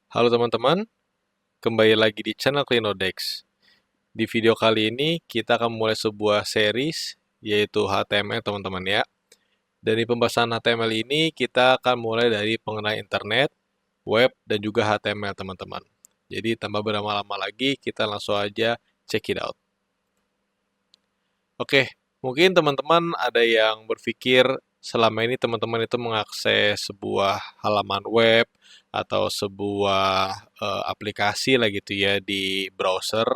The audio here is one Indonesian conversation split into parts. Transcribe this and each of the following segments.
Halo teman-teman, kembali lagi di channel Clinodex. Di video kali ini kita akan mulai sebuah series yaitu HTML teman-teman ya. Dari pembahasan HTML ini kita akan mulai dari pengenal internet, web, dan juga HTML teman-teman. Jadi tanpa berlama-lama lagi kita langsung aja check it out. Oke, mungkin teman-teman ada yang berpikir selama ini teman-teman itu mengakses sebuah halaman web atau sebuah aplikasi lah gitu ya di browser.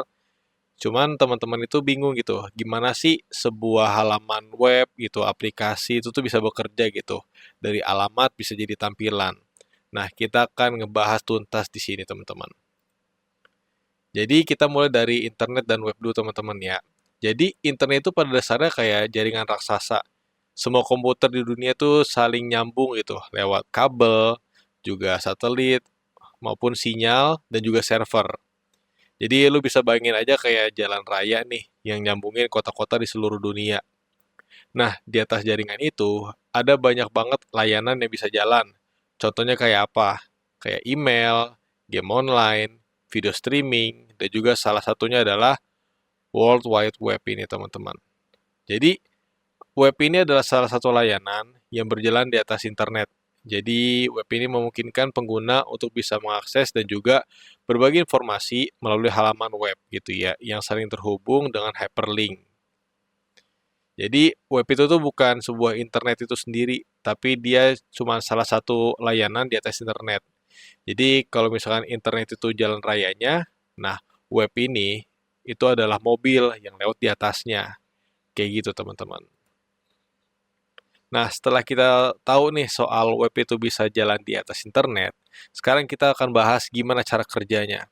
Cuman teman-teman itu bingung gitu, gimana sih sebuah halaman web gitu, aplikasi itu tuh bisa bekerja gitu. Dari alamat bisa jadi tampilan. Nah, kita akan ngebahas tuntas di sini teman-teman. Jadi kita mulai dari internet dan web dulu teman-teman ya. Jadi internet itu pada dasarnya kayak jaringan raksasa. Semua komputer di dunia tuh saling nyambung gitu lewat kabel, juga satelit, maupun sinyal, dan juga server. Jadi lu bisa bayangin aja kayak jalan raya nih yang nyambungin kota-kota di seluruh dunia. Nah, di atas jaringan itu ada banyak banget layanan yang bisa jalan. Contohnya kayak apa? Kayak email, game online, video streaming, dan juga salah satunya adalah World Wide Web ini teman-teman. Jadi, web ini adalah salah satu layanan yang berjalan di atas internet. Jadi, web ini memungkinkan pengguna untuk bisa mengakses dan juga berbagi informasi melalui halaman web gitu ya, yang saling terhubung dengan hyperlink. Jadi, web itu tuh bukan sebuah internet itu sendiri, tapi dia cuma salah satu layanan di atas internet. Jadi, kalau misalkan internet itu jalan rayanya, nah, web ini itu adalah mobil yang lewat di atasnya. Kayak gitu, teman-teman. Nah, setelah kita tahu nih soal web itu bisa jalan di atas internet, sekarang kita akan bahas gimana cara kerjanya.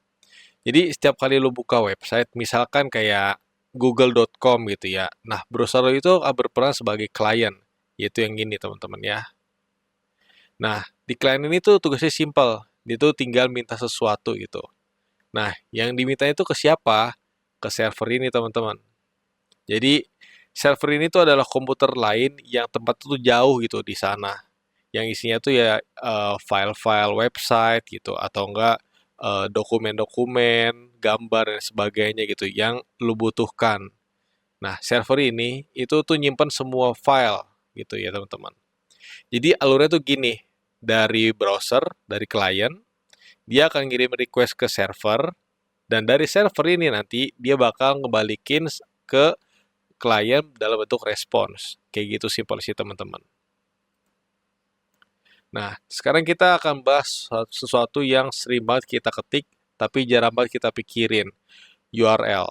Jadi, setiap kali lu buka website, misalkan kayak google.com gitu ya. Nah, browser lu itu akan berperan sebagai klien, yaitu yang ini teman-teman ya. Nah, di klien ini tuh tugasnya simpel. Dia tuh tinggal minta sesuatu gitu. Nah, yang diminta itu ke siapa? Ke server ini teman-teman. Jadi, server ini tuh adalah komputer lain yang tempat tuh jauh gitu di sana. Yang isinya tuh ya file-file website gitu atau enggak dokumen-dokumen, gambar dan sebagainya gitu yang lu butuhkan. Nah, server ini itu tuh nyimpen semua file gitu ya teman-teman. Jadi alurnya tuh gini, dari browser, dari klien, dia akan ngirim request ke server dan dari server ini nanti dia bakal ngebalikin ke klien dalam bentuk respons. Kayak gitu simpel sih teman-teman. Nah, sekarang kita akan bahas sesuatu yang sering banget kita ketik, tapi jarang banget kita pikirin, URL.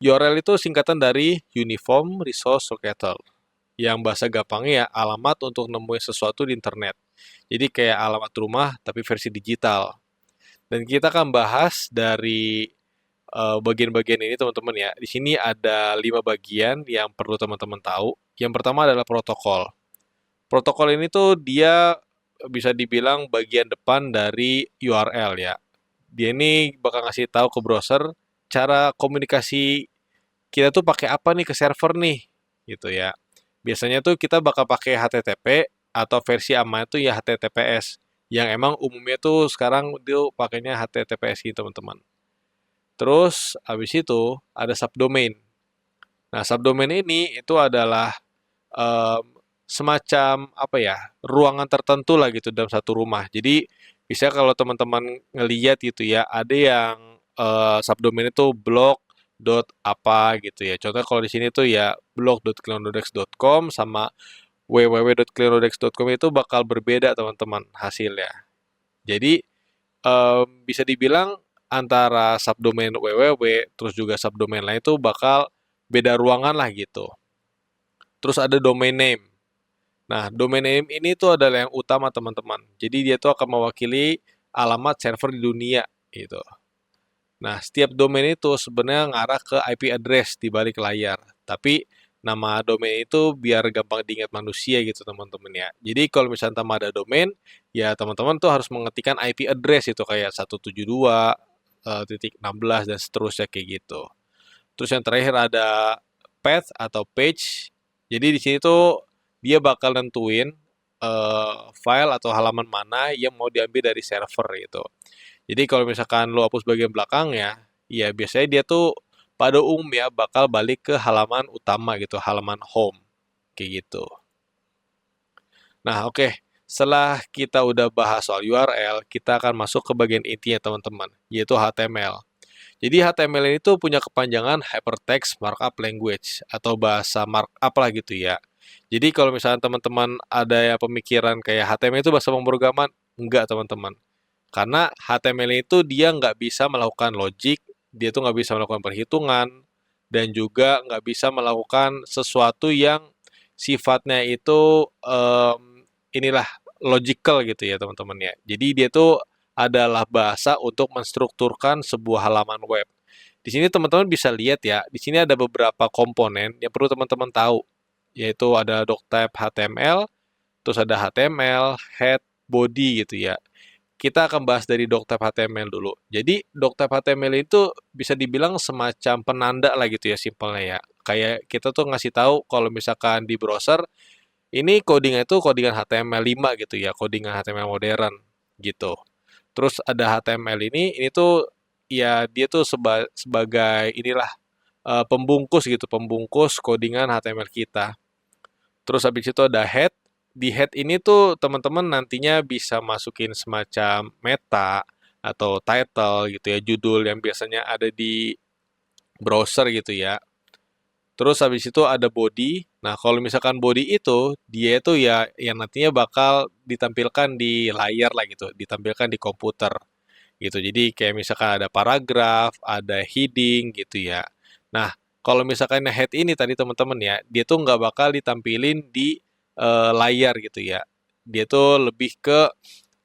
URL itu singkatan dari Uniform Resource Locator, yang bahasa gampangnya ya alamat untuk nemuin sesuatu di internet. Jadi kayak alamat rumah, tapi versi digital. Dan kita akan bahas dari bagian-bagian ini teman-teman ya. Di sini ada 5 bagian yang perlu teman-teman tahu. Yang pertama adalah protokol. Protokol ini tuh dia bisa dibilang bagian depan dari URL ya. Dia ini bakal ngasih tahu ke browser cara komunikasi kita tuh pakai apa nih ke server nih, gitu ya. Biasanya tuh kita bakal pakai HTTP atau versi aman itu ya HTTPS. Yang emang umumnya tuh sekarang dia pakainya HTTPS gitu teman-teman. Terus habis itu ada subdomain. Nah, subdomain ini itu adalah em, semacam apa ya ruangan tertentu lah gitu dalam satu rumah. Jadi bisa kalau teman-teman ngeliat gitu ya ada yang subdomain itu blog dot apa gitu ya. Contoh kalau di sini tuh ya blog.cleanodex.com sama www.cleanodex.com itu bakal berbeda teman-teman hasilnya. Jadi bisa dibilang antara subdomain www terus juga subdomain lain itu bakal beda ruangan lah gitu. Terus ada domain name. Nah, domain name ini tuh adalah yang utama teman-teman. Jadi dia tuh akan mewakili alamat server di dunia gitu. Nah, setiap domain itu sebenarnya ngarah ke IP address di balik layar. Tapi nama domain itu biar gampang diingat manusia gitu teman-teman ya. Jadi kalau misalnya tambah ada domain, ya teman-teman tuh harus mengetikkan IP address itu kayak 172 titik 16 dan seterusnya kayak gitu. Terus yang terakhir ada path atau page. Jadi di sini tuh dia bakal nentuin file atau halaman mana yang mau diambil dari server gitu. Jadi kalau misalkan lo hapus bagian belakangnya, ya biasanya dia tuh pada umumnya bakal balik ke halaman utama gitu, halaman home, kayak gitu. Nah, oke. Setelah kita udah bahas soal URL, kita akan masuk ke bagian intinya teman-teman, yaitu HTML. Jadi HTML ini tuh punya kepanjangan Hypertext Markup Language atau bahasa markup lah gitu ya. Jadi kalau misalnya teman-teman ada ya pemikiran kayak HTML itu bahasa pemrograman, enggak teman-teman. Karena HTML itu dia nggak bisa melakukan logic, dia tuh nggak bisa melakukan perhitungan, dan juga nggak bisa melakukan sesuatu yang sifatnya itu inilah logical gitu ya teman-teman ya. Jadi dia tuh adalah bahasa untuk menstrukturkan sebuah halaman web. Di sini teman-teman bisa lihat ya, di sini ada beberapa komponen yang perlu teman-teman tahu, yaitu ada doctype HTML, terus ada HTML, head, body gitu ya. Kita akan bahas dari doctype HTML dulu. Jadi doctype HTML itu bisa dibilang semacam penanda lah gitu ya simpelnya ya. Kayak kita tuh ngasih tahu kalau misalkan di browser ini codingnya itu codingan HTML5 gitu ya, codingan HTML modern gitu. Terus ada HTML ini tuh ya dia tuh sebagai inilah pembungkus gitu, pembungkus codingan HTML kita. Terus habis itu ada head. Di head ini tuh teman-teman nantinya bisa masukin semacam meta atau title gitu ya, judul yang biasanya ada di browser gitu ya. Terus habis itu ada body. Nah, kalau misalkan body itu, dia itu ya yang nantinya bakal ditampilkan di layar lah gitu, ditampilkan di komputer gitu. Jadi kayak misalkan ada paragraf, ada heading gitu ya. Nah, kalau misalkan head ini tadi teman-teman ya, dia tuh nggak bakal ditampilin di layar gitu ya. Dia tuh lebih ke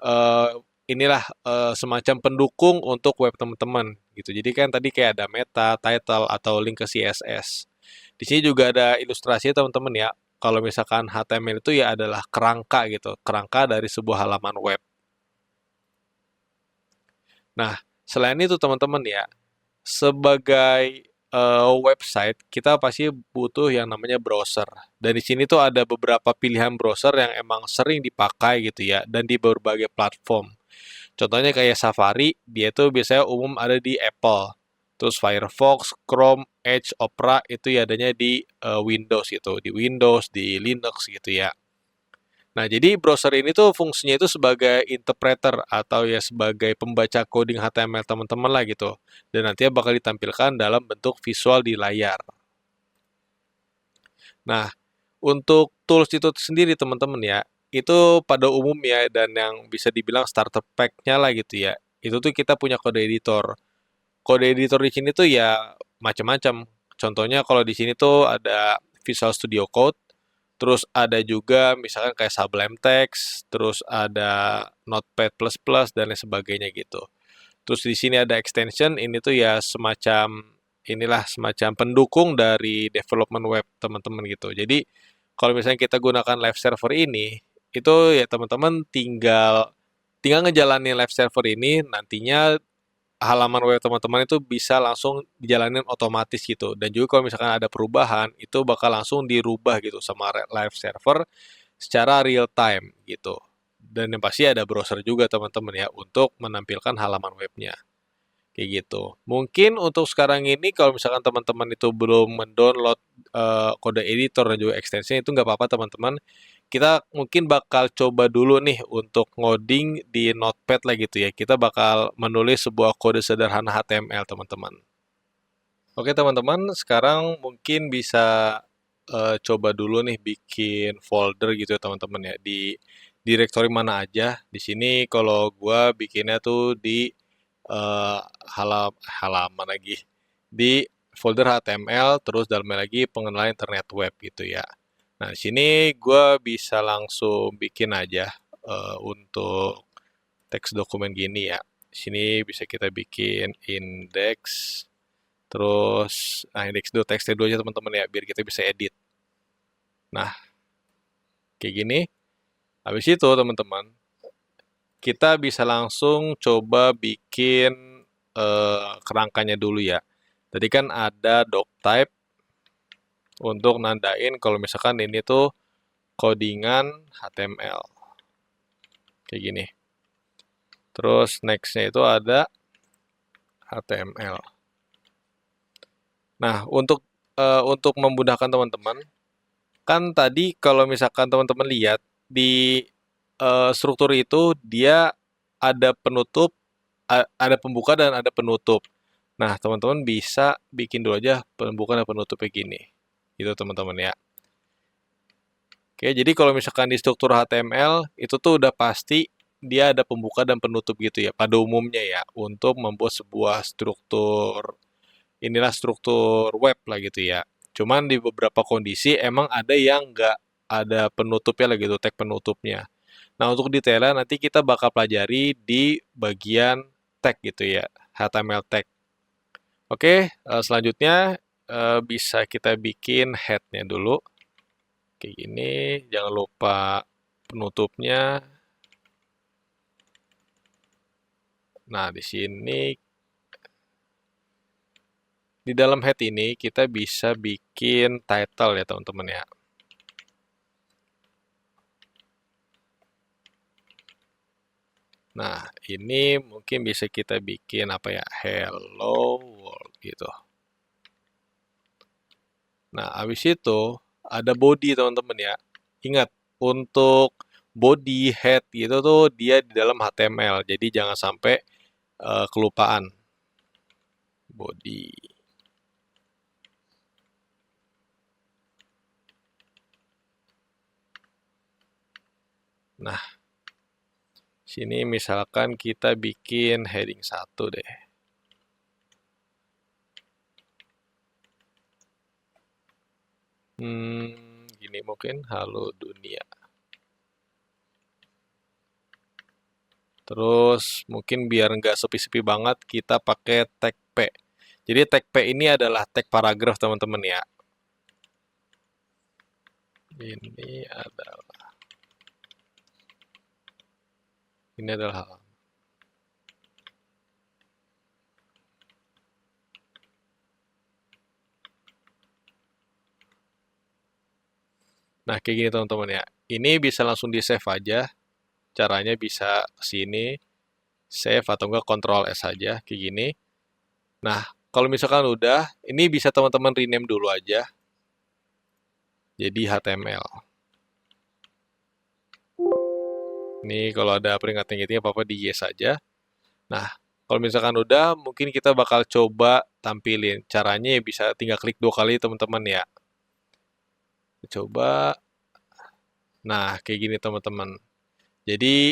eh, inilah semacam pendukung untuk web teman-teman gitu. Jadi kan tadi kayak ada meta, title atau link ke CSS. Di sini juga ada ilustrasi teman-teman ya. Kalau misalkan HTML itu ya adalah kerangka gitu, kerangka dari sebuah halaman web. Nah, selain itu teman-teman ya, sebagai website kita pasti butuh yang namanya browser. Dan di sini tuh ada beberapa pilihan browser yang emang sering dipakai gitu ya, dan di berbagai platform. Contohnya kayak Safari, dia tuh biasanya umum ada di Apple. Terus Firefox, Chrome, Edge, Opera itu ya adanya di Windows gitu, di Windows, di Linux gitu ya. Nah, jadi browser ini tuh fungsinya itu sebagai interpreter atau ya sebagai pembaca coding HTML teman-teman lah gitu. Dan nantinya bakal ditampilkan dalam bentuk visual di layar. Nah, untuk tools itu sendiri teman-teman ya, itu pada umumnya dan yang bisa dibilang starter pack-nya lah gitu ya. Itu tuh kita punya kode editor. Kode editor di sini tuh ya macam-macam. Contohnya kalau di sini tuh ada Visual Studio Code, terus ada juga misalkan kayak Sublime Text, terus ada Notepad++ dan lain sebagainya gitu. Terus di sini ada extension, ini tuh ya semacam inilah semacam pendukung dari development web teman-teman gitu. Jadi kalau misalnya kita gunakan live server ini, itu ya teman-teman tinggal tinggal ngejalanin live server ini nantinya halaman web teman-teman itu bisa langsung dijalanin otomatis gitu. Dan juga kalau misalkan ada perubahan, itu bakal langsung dirubah gitu sama live server secara real time gitu. Dan yang pasti ada browser juga teman-teman ya untuk menampilkan halaman webnya. Kayak gitu. Mungkin untuk sekarang ini kalau misalkan teman-teman itu belum mendownload kode editor dan juga extension itu nggak apa-apa teman-teman. Kita mungkin bakal coba dulu nih untuk ngoding di Notepad lah gitu ya. Kita bakal menulis sebuah kode sederhana HTML teman-teman. Oke teman-teman, sekarang mungkin bisa coba dulu nih bikin folder gitu ya teman-teman ya di direktori mana aja. Di sini kalau gua bikinnya tuh di eh, halaman lagi di folder HTML terus dalamnya lagi pengenalan internet web gitu ya. Nah, di sini gue bisa langsung bikin aja untuk teks dokumen gini ya. Di sini bisa kita bikin indeks, terus nah indeks dulu teksnya dulu aja teman-teman ya, biar kita bisa edit. Nah, kayak gini. Habis itu teman-teman, kita bisa langsung coba bikin kerangkanya dulu ya. Tadi kan ada doctype untuk nandain kalau misalkan ini tuh codingan HTML. Kayak gini. Terus next-nya itu ada HTML. Nah, untuk memudahkan teman-teman, kan tadi kalau misalkan teman-teman lihat di struktur itu dia ada penutup, ada pembuka dan ada penutup. Nah, teman-teman bisa bikin dulu aja pembuka dan penutupnya gini. Gitu teman-teman ya. Oke, jadi kalau misalkan di struktur HTML, itu tuh udah pasti dia ada pembuka dan penutup gitu ya, pada umumnya ya, untuk membuat sebuah struktur, inilah struktur web lah gitu ya. Cuman di beberapa kondisi emang ada yang nggak ada penutupnya lah gitu, tag penutupnya. Nah, untuk detailnya nanti kita bakal pelajari di bagian tag gitu ya, HTML tag. Oke, selanjutnya bisa kita bikin head-nya dulu. Kayak gini, jangan lupa penutupnya. Nah, di sini di dalam head ini kita bisa bikin title ya teman-teman ya. Nah, ini mungkin bisa kita bikin apa ya? Hello World gitu. Nah, habis itu ada body teman-teman ya. Ingat, untuk body head gitu tuh dia di dalam HTML. Jadi jangan sampai kelupaan. Body. Nah, sini misalkan kita bikin heading 1 deh. Gini mungkin, halo dunia. Terus mungkin biar nggak sepi-sepi banget, kita pakai tag P. Jadi tag P ini adalah tag paragraf teman-teman ya. Ini adalah halaman. Nah, kayak gini teman-teman ya. Ini bisa langsung di save aja. Caranya bisa ke sini, save atau enggak Ctrl S aja kayak gini. Nah, kalau misalkan udah, ini bisa teman-teman rename dulu aja. Jadi HTML. Ini kalau ada peringatan gitu apa-apa di yes aja. Nah, kalau misalkan udah, mungkin kita bakal coba tampilin. Caranya ya bisa tinggal klik 2 kali teman-teman ya. Coba. Nah, kayak gini teman-teman. Jadi,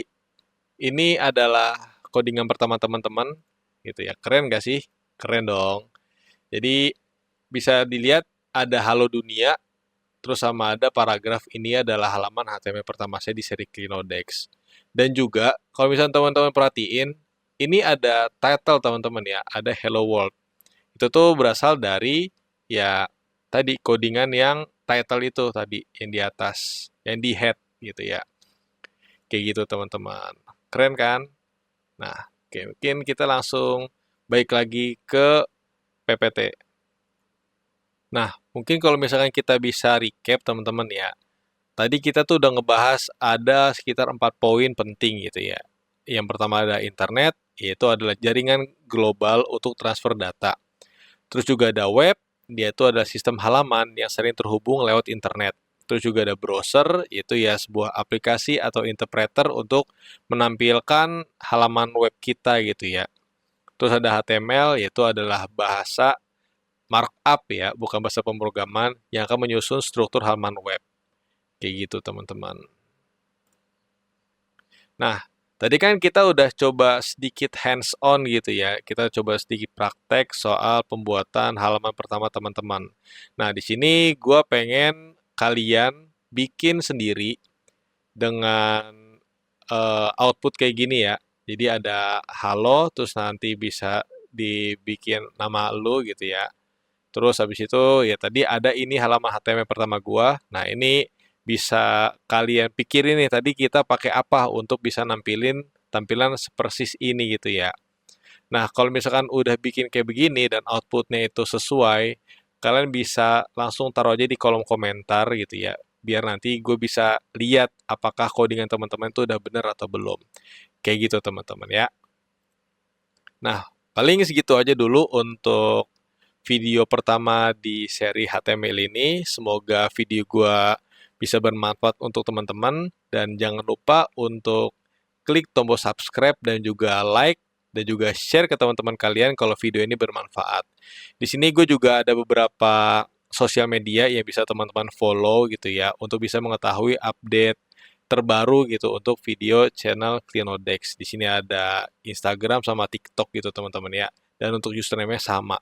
ini adalah codingan pertama teman-teman. Gitu ya. Keren gak sih? Keren dong. Jadi, bisa dilihat ada halo dunia, terus sama ada paragraf ini adalah halaman HTML pertama saya di seri Clinodex. Dan juga, kalau misalnya teman-teman perhatiin, ini ada title teman-teman ya, ada Hello World. Itu tuh berasal dari ya tadi codingan yang title itu tadi yang di atas, yang di head gitu ya. Kayak gitu teman-teman. Keren kan? Nah, oke, mungkin kita langsung balik lagi ke PPT. Nah, mungkin kalau misalkan kita bisa recap teman-teman ya. Tadi kita tuh udah ngebahas ada sekitar 4 poin penting gitu ya. Yang pertama ada internet, yaitu adalah jaringan global untuk transfer data. Terus juga ada web, dia itu adalah sistem halaman yang sering terhubung lewat internet. Terus juga ada browser, yaitu ya sebuah aplikasi atau interpreter untuk menampilkan halaman web kita gitu ya. Terus ada HTML, yaitu adalah bahasa markup ya, bukan bahasa pemrograman yang akan menyusun struktur halaman web. Kayak gitu teman-teman. Nah, tadi kan kita udah coba sedikit hands-on gitu ya. Kita coba sedikit praktek soal pembuatan halaman pertama teman-teman. Nah, di sini gue pengen kalian bikin sendiri dengan output kayak gini ya. Jadi ada halo, terus nanti bisa dibikin nama lu gitu ya. Terus habis itu ya tadi ada ini halaman HTML pertama gua. Nah, ini bisa kalian pikirin nih tadi kita pakai apa untuk bisa nampilin tampilan persis ini gitu ya. Nah, kalau misalkan udah bikin kayak begini dan outputnya itu sesuai, kalian bisa langsung taruh aja di kolom komentar gitu ya. biar nanti gue bisa lihat apakah codingan teman-teman itu udah bener atau belum. Kayak gitu teman-teman ya. Nah, paling segitu aja dulu untuk video pertama di seri HTML ini. Semoga video gue bisa bermanfaat untuk teman-teman. Dan jangan lupa untuk klik tombol subscribe dan juga like dan juga share ke teman-teman kalian kalau video ini bermanfaat. Di sini gue juga ada beberapa sosial media yang bisa teman-teman follow gitu ya untuk bisa mengetahui update terbaru gitu untuk video channel Clinodex. Di sini ada Instagram sama TikTok gitu teman-teman ya. Dan untuk username-nya sama.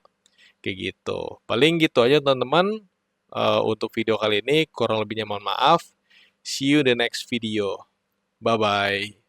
Kayak gitu. Paling gitu aja teman-teman. Untuk video kali ini kurang lebihnya mohon maaf. See you in the next video. Bye-bye.